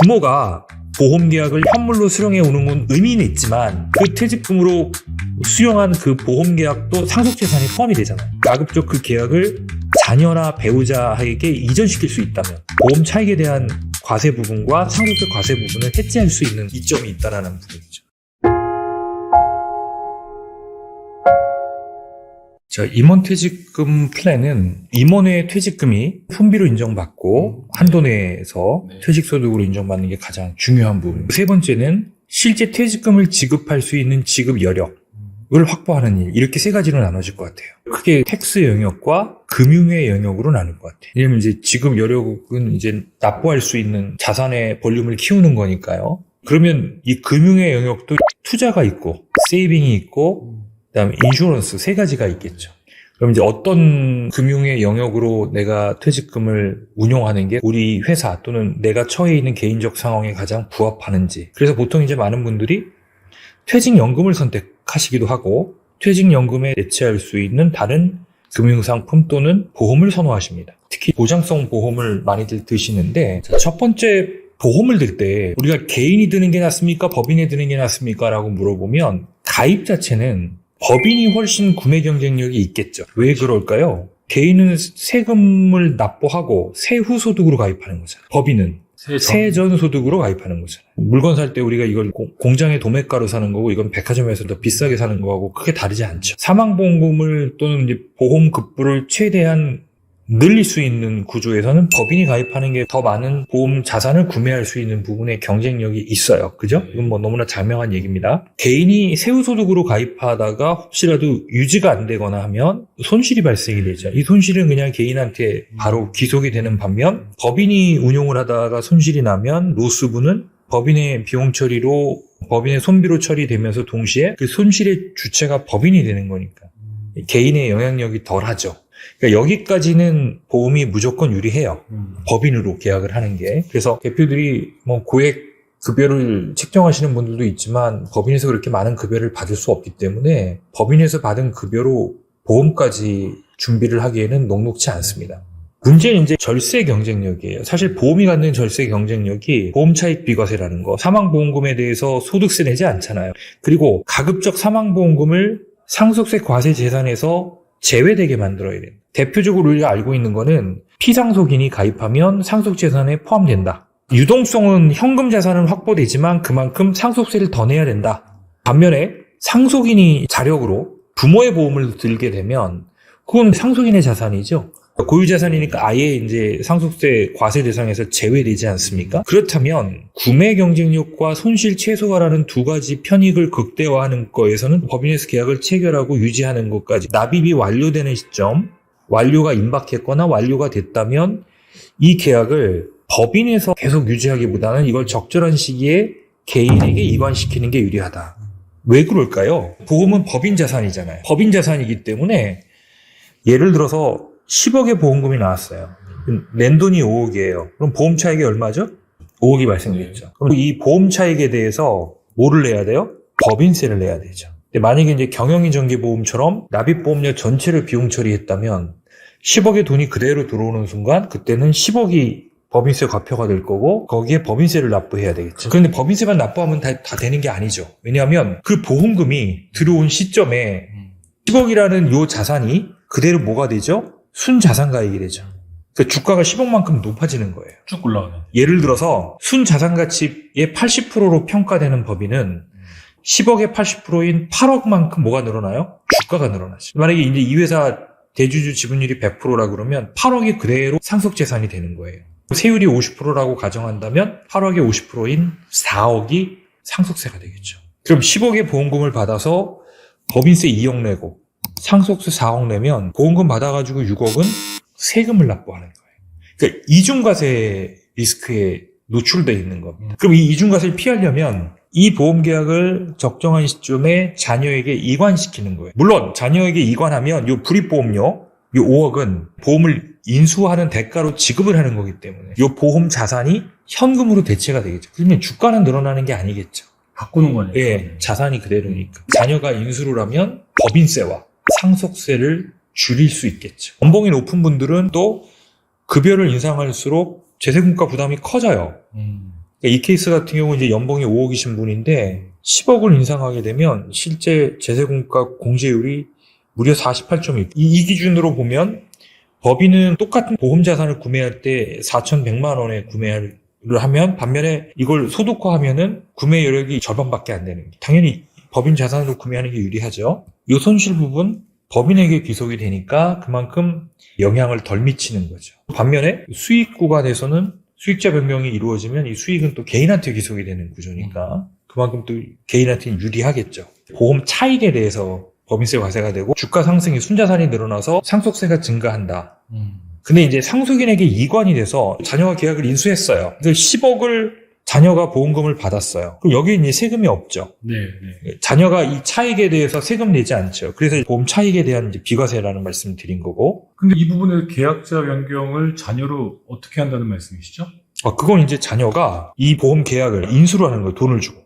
부모가 보험계약을 현물로 수령해 오는 건 의미는 있지만 그 퇴직금으로 수령한 그 보험계약도 상속재산이 포함이 되잖아요. 가급적 그 계약을 자녀나 배우자에게 이전시킬 수 있다면 보험 차익에 대한 과세 부분과 상속세 과세 부분을 해지할 수 있는 이점이 있다는 부분이죠. 자, 임원퇴직금 플랜은 임원의 퇴직금이 훈비로 인정받고 한도 내에서 퇴직소득으로 인정받는 게 가장 중요한 부분입니다. 세 번째는 실제 퇴직금을 지급할 수 있는 지급 여력을 확보하는 일. 이렇게 세 가지로 나눠질 것 같아요. 크게 텍스 영역과 금융의 영역으로 나눌 것 같아요. 왜냐면 이제 지급 여력은 이제 납부할 수 있는 자산의 볼륨을 키우는 거니까요. 그러면 이 금융의 영역도 투자가 있고 세이빙이 있고 그다음에 인슈런스 세 가지가 있겠죠. 그럼 이제 어떤 금융의 영역으로 내가 퇴직금을 운용하는 게 우리 회사 또는 내가 처해 있는 개인적 상황에 가장 부합하는지. 그래서 보통 이제 많은 분들이 퇴직연금을 선택하시기도 하고 퇴직연금에 대체할 수 있는 다른 금융상품 또는 보험을 선호하십니다. 특히 보장성 보험을 많이들 드시는데 첫 번째 보험을 들 때 우리가 개인이 드는 게 낫습니까? 법인이 드는 게 낫습니까? 라고 물어보면 가입 자체는 법인이 훨씬 구매 경쟁력이 있겠죠. 왜 그럴까요? 개인은 세금을 납부하고 세후 소득으로 가입하는 거잖아요. 법인은 세전 소득으로 가입하는 거잖아요. 물건 살 때 우리가 이걸 공장의 도매가로 사는 거고 이건 백화점에서 더 비싸게 사는 거하고 크게 다르지 않죠. 사망보험금을 또는 이제 보험급부를 최대한 늘릴 수 있는 구조에서는 법인이 가입하는 게 더 많은 보험 자산을 구매할 수 있는 부분에 경쟁력이 있어요. 그죠? 이건 뭐 너무나 자명한 얘기입니다. 개인이 세후소득으로 가입하다가 혹시라도 유지가 안 되거나 하면 손실이 발생이 되죠. 이 손실은 그냥 개인한테 바로 귀속이 되는 반면 법인이 운용을 하다가 손실이 나면 로스분은 법인의 비용 처리로 법인의 손비로 처리되면서 동시에 그 손실의 주체가 법인이 되는 거니까 개인의 영향력이 덜하죠. 그러니까 여기까지는 보험이 무조건 유리해요. 법인으로 계약을 하는 게. 그래서 대표들이 뭐 고액 급여를 책정하시는 분들도 있지만 법인에서 그렇게 많은 급여를 받을 수 없기 때문에 법인에서 받은 급여로 보험까지 준비를 하기에는 녹록지 않습니다. 문제는 이제 절세 경쟁력이에요. 사실 보험이 갖는 절세 경쟁력이 보험차익 비과세라는 거, 사망보험금에 대해서 소득세 내지 않잖아요. 그리고 가급적 사망보험금을 상속세 과세 재산에서 제외되게 만들어야 돼요. 대표적으로 우리가 알고 있는 거는 피상속인이 가입하면 상속재산에 포함된다. 유동성은 현금 자산은 확보되지만 그만큼 상속세를 더 내야 된다. 반면에 상속인이 자력으로 부모의 보험을 들게 되면 그건 상속인의 자산이죠. 고유자산이니까 아예 이제 상속세 과세 대상에서 제외되지 않습니까? 그렇다면 구매 경쟁력과 손실 최소화라는 두 가지 편익을 극대화하는 거에서는 법인에서 계약을 체결하고 유지하는 것까지 납입이 완료되는 시점, 완료가 임박했거나 완료가 됐다면 이 계약을 법인에서 계속 유지하기보다는 이걸 적절한 시기에 개인에게 이관시키는 게 유리하다. 왜 그럴까요? 보험은 법인 자산이잖아요. 법인 자산이기 때문에 예를 들어서 10억의 보험금이 나왔어요. 낸 돈이 5억이에요. 그럼 보험 차익이 얼마죠? 5억이 발생됐죠. 그럼 이 보험 차익에 대해서 뭐를 내야 돼요? 법인세를 내야 되죠. 근데 만약에 이제 경영인 정기보험처럼 납입보험료 전체를 비용 처리했다면 10억의 돈이 그대로 들어오는 순간 그때는 10억이 법인세 과표가 될 거고 거기에 법인세를 납부해야 되겠죠. 그런데 법인세만 납부하면 다 되는 게 아니죠. 왜냐하면 그 보험금이 들어온 시점에 10억이라는 요 자산이 그대로 뭐가 되죠? 순자산가액이 되죠. 그러니까 주가가 10억만큼 높아지는 거예요. 쭉 올라가네. 예를 들어서 순자산가치의 80%로 평가되는 법인은 10억의 80%인 8억만큼 뭐가 늘어나요? 주가가 늘어나죠. 만약에 이제 이 회사 대주주 지분율이 100%라 그러면 8억이 그대로 상속재산이 되는 거예요. 세율이 50%라고 가정한다면 8억의 50%인 4억이 상속세가 되겠죠. 그럼 10억의 보험금을 받아서 법인세 2억 내고 상속세 4억 내면 보험금 받아가지고 6억은 세금을 납부하는 거예요. 그러니까 이중과세 리스크에 노출되어 있는 겁니다. 그럼 이 이중과세를 피하려면 이 보험계약을 적정한 시점에 자녀에게 이관시키는 거예요. 물론 자녀에게 이관하면 이 불입보험료, 이 5억은 보험을 인수하는 대가로 지급을 하는 거기 때문에 이 보험 자산이 현금으로 대체가 되겠죠. 그러면 주가는 늘어나는 게 아니겠죠. 바꾸는 거네. 예, 자산이 그대로니까. 자녀가 인수를 하면 법인세와 상속세를 줄일 수 있겠죠. 연봉이 높은 분들은 또 급여를 인상할수록 재세금과 부담이 커져요. 이 케이스 같은 경우 이제 연봉이 5억이신 분인데 10억을 인상하게 되면 실제 재세공과 공제율이 무려 48.1. 이 기준으로 보면 법인은 똑같은 보험 자산을 구매할 때 4,100만 원에 구매를 하면 반면에 이걸 소득화하면은 구매 여력이 절반밖에 안 되는 게 당연히 법인 자산으로 구매하는 게 유리하죠. 이 손실 부분 법인에게 귀속이 되니까 그만큼 영향을 덜 미치는 거죠. 반면에 수익 구간에서는 수익자 변경이 이루어지면 이 수익은 또 개인한테 귀속이 되는 구조니까 그만큼 또 개인한테는 유리하겠죠. 보험 차익에 대해서 법인세 과세가 되고 주가 상승이 순자산이 늘어나서 상속세가 증가한다. 근데 이제 상속인에게 이관이 돼서 자녀가 계약을 인수했어요. 그래서 10억을 자녀가 보험금을 받았어요. 그럼 여기 이제 세금이 없죠. 네. 자녀가 이 차익에 대해서 세금 내지 않죠. 그래서 보험 차익에 대한 이제 비과세라는 말씀을 드린 거고. 근데 이 부분에 계약자 변경을 자녀로 어떻게 한다는 말씀이시죠? 그건 이제 자녀가 이 보험 계약을 인수로 하는 거예요. 돈을 주고.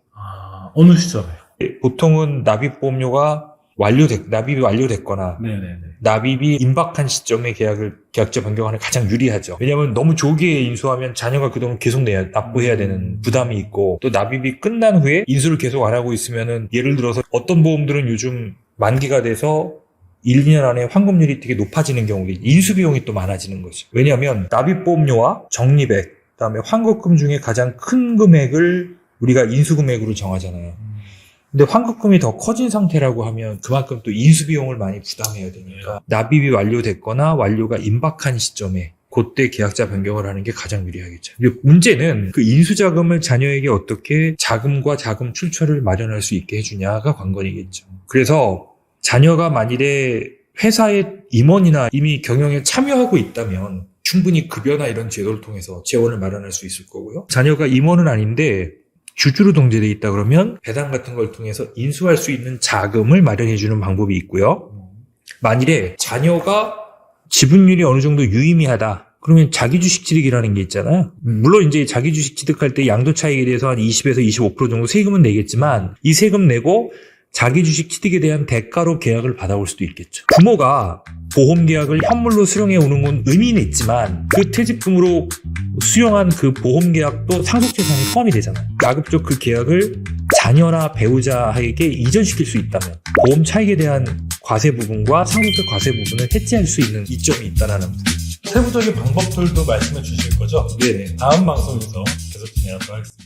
어느 시점에? 보통은 납입보험료가 납입이 완료됐거나 네네네. 납입이 임박한 시점에 계약자 변경하는 게 가장 유리하죠. 왜냐하면 너무 조기에 인수하면 자녀가 그동안 계속 납부해야 되는 부담이 있고 또 납입이 끝난 후에 인수를 계속 안 하고 있으면은 예를 들어서 어떤 보험들은 요즘 만기가 돼서 1, 2년 안에 환급률이 되게 높아지는 경우에 인수 비용이 또 많아지는 거죠. 왜냐하면 납입보험료와 적립액, 그다음에 환급금 중에 가장 큰 금액을 우리가 인수금액으로 정하잖아요. 근데 환급금이 더 커진 상태라고 하면 그만큼 또 인수비용을 많이 부담해야 되니까 납입이 완료됐거나 완료가 임박한 시점에 그때 계약자 변경을 하는 게 가장 유리하겠죠. 문제는 그 인수자금을 자녀에게 어떻게 자금과 자금 출처를 마련할 수 있게 해주냐가 관건이겠죠. 그래서 자녀가 만일에 회사의 임원이나 이미 경영에 참여하고 있다면 충분히 급여나 이런 제도를 통해서 재원을 마련할 수 있을 거고요. 자녀가 임원은 아닌데 주주로 동제되어 있다 그러면 배당 같은 걸 통해서 인수할 수 있는 자금을 마련해 주는 방법이 있고요. 만일에 자녀가 지분율이 어느 정도 유의미하다. 그러면 자기주식 취득이라는 게 있잖아요. 물론 이제 자기주식 취득할 때 양도 차익에 대해서 한 20에서 25% 정도 세금은 내겠지만 이 세금 내고 자기주식 취득에 대한 대가로 계약을 받아올 수도 있겠죠. 부모가 보험 계약을 현물로 수령해 오는 건 의미는 있지만 그 퇴직금으로 수령한 그 보험 계약도 상속재산에 포함이 되잖아요. 가급적 그 계약을 자녀나 배우자에게 이전시킬 수 있다면 보험 차익에 대한 과세 부분과 상속세 과세 부분을 해지할 수 있는 이점이 있다는 부분이죠. 세부적인 방법들도 말씀해 주실 거죠? 네. 다음 방송에서 계속 진행하도록 하겠습니다.